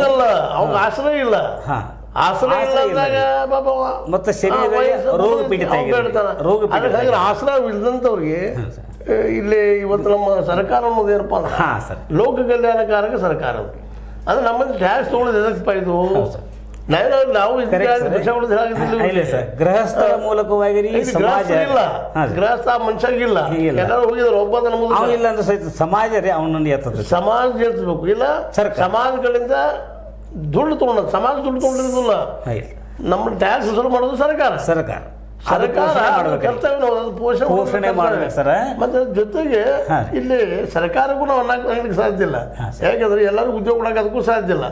ಹಂಗಲ್ಲ, ಅವ್ಗ ಆಶ್ರಯ ಇಲ್ಲ. ಆಶ್ರಯ ಇಲ್ಲದಾಗ ಮತ್ತೆ ರೋಗ ಪೀಡಿತ ಆಶ್ರಯ ಇಲ್ಲದಂಥವ್ರಿಗೆ ಇಲ್ಲಿ ಇವತ್ತು ನಮ್ಮ ಸರ್ಕಾರ ಅನ್ನೋದು ಏನಪ್ಪ ಅಂದ್ರೆ ಲೋಕ ಕಲ್ಯಾಣಕಾರಕ ಸರ್ಕಾರ ಅದು ನಮ್ಮಲ್ಲಿ ಟ್ಯಾಕ್ಸ್ ತೊಗೊಳ್ಳೋದು ಎದಕ್ಕಪ್ಪ ಇದು? ನಾವು ಗೃಹಸ್ಥರ ಮೂಲಕವಾಗಿ ಇಲ್ಲ, ಗೃಹಸ್ಥ ಮನುಷ್ಯಗಿಲ್ಲ, ಎಲ್ಲರೂ ಹೋಗಿದ್ರು ಒಬ್ಬ ಇಲ್ಲ ಅಂದ್ರೆ ಸಹಿತ ಸಮಾಜ ರೀ ಅವನನ್ನು ಎತ್ತದ ಸಮಾಜ ಎತ್ತಬೇಕು. ಇಲ್ಲ ಸಮಾಜಗಳಿಂದ ದುಡ್ಡು ತೊಗೊಂಡು ಸಮಾಜ ದುಡ್ಡು ತೊಗೊಂಡಿರೋದಿಲ್ಲ, ನಮ್ಮ ಟ್ಯಾಕ್ಸ್ ವಸೂಲು ಮಾಡೋದು ಸರ್ಕಾರ. ಪೋಷಣೆ ಮಾಡ್ಬೇಕು ಸರ್. ಮತ್ತೆ ಜೊತೆಗೆ ಇಲ್ಲಿ ಸರ್ಕಾರಕ್ಕೂ ನಾವು ಅನ್ನಕ್ಕೆ ಸಾಧ್ಯ ಇಲ್ಲ, ಯಾಕಂದ್ರೆ ಎಲ್ಲರಿಗೂ ಉದ್ಯೋಗ ಕೊಡಕ್ಕೆ ಅದಕ್ಕೂ ಸಾಧ್ಯ ಇಲ್ಲ.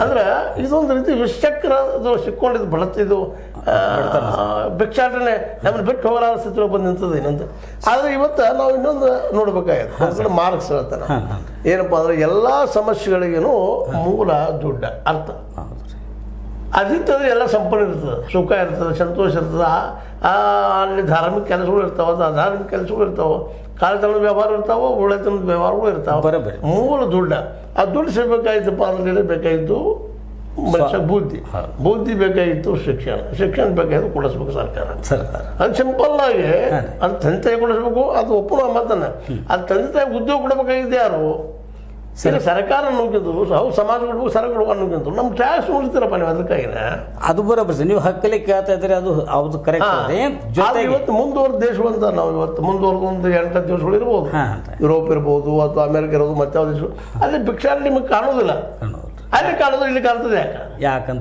ಅಂದ್ರೆ ಇದೊಂದು ರೀತಿ ವಿಶ್ಚಕ್ರ ಸಿಕ್ಕೊಂಡಿದ್ದು ಬಳತ್ತಿದ್ದು ಭಿಕ್ಷಾಟನೆ ನಮ್ಮನ್ನು ಬಿಟ್ಟು ಹೋಗಲಾರ ಸ್ಥಿತಿ ಬಂದು ನಿಂತದ ಏನಂತ. ಆದರೆ ಇವತ್ತು ನಾವು ಇನ್ನೊಂದು ನೋಡ್ಬೇಕಾಗಿತ್ತು, ಮಾರ್ಕ್ಸ್ ಹೇಳ್ತಾನೆ ಏನಪ್ಪ ಅಂದ್ರೆ ಎಲ್ಲ ಸಮಸ್ಯೆಗಳಿಗೇನು ಮೂಲ ದುಡ್ಡ ಅರ್ಥ. ಅದಿತ್ತಂದ್ರೆ ಎಲ್ಲ ಸಂಪನ್ನ ಇರ್ತದೆ, ಸುಖ ಇರ್ತದೆ, ಸಂತೋಷ ಇರ್ತದೆ. ಅಲ್ಲಿ ಧಾರ್ಮಿಕ ಕೆಲಸಗಳು ಇರ್ತಾವೆ, ಅಧಾರ್ಮಿಕ ಕೆಲಸಗಳು ಇರ್ತಾವೆ, ಕಾಲತನದ ವ್ಯವಹಾರ ಇರ್ತಾವೆ, ಒಳ್ಳೆತನದ ವ್ಯವಹಾರಗಳು ಇರ್ತಾವೆ. ಮೂಲ ದುಡ್ಡ. ಆ ದುಡ್ಡು ಸಿಗಬೇಕಾಯ್ತಪ್ಪ ಅಂದ್ರೆ ಬೇಕಾಗಿತ್ತು ಮನುಷ್ಯ ಬುದ್ಧಿ ಬೇಕಾಗಿತ್ತು, ಶಿಕ್ಷಣ ಬೇಕಾಗಿತ್ತು ಕೊಡಿಸ್ಬೇಕು ಸರ್ಕಾರ. ಅದು ಸಿಂಪಲ್ ಆಗಿ ಅದು ತಂದೆ ತಾಯಿ ಕೊಡಿಸ್ಬೇಕು, ಅದು ಒಪ್ಪನ ಮಾತನ್ನ. ಅದು ತಂದೆ ತಾಯಿ ಉದ್ಯೋಗ ಕೊಡಬೇಕಾಗಿದ್ದು ಯಾರು? ಸರಿ, ಸರ್ಕಾರ ನುಗ್ಗಿದ್ದು ಅವ್ರು ಸಮಾಜ ಕೊಡ್ಬೇಕು, ಸರ್ಕಾರ ನುಗ್ಗಿದ್ದು ನಮ್ಮ ಟ್ಯಾಕ್ಸ್ ಉಳಿಸ್ತೀರಪ್ಪ ನೀವು. ಅದಕ್ಕಾಗಿನ ಅದು ಬರೋಬ್ಬರಿ ನೀವು ಹಕ್ಕಲ್ಲಿ ಕೇಳ್ತಾ ಇದ್ರೆ ಅದು ಕರೆಕ್ಟ್. ಇವತ್ತು ಮುಂದುವರೆದ ದೇಶಗಳು ಅಂತ ನಾವು ಇವತ್ತು ಮುಂದುವರೆದ ಒಂದು 8 ದೇಶಗಳು ಇರ್ಬೋದು, ಯುರೋಪ್ ಇರ್ಬೋದು ಅಥವಾ ಅಮೆರಿಕ ಇರ್ಬೋದು, ಮತ್ತೆ ಯಾವ ದೇಶಗಳು ಅಲ್ಲಿ ಭಿಕ್ಷಾಟನೆ ನಿಮಗೆ ಕಾಣೋದಿಲ್ಲ. ಅಲ್ಲಿ ಕಾಣೋದು ಇಲ್ಲಿ ಕಾಣ್ತದೆ ಯಾಕಂತ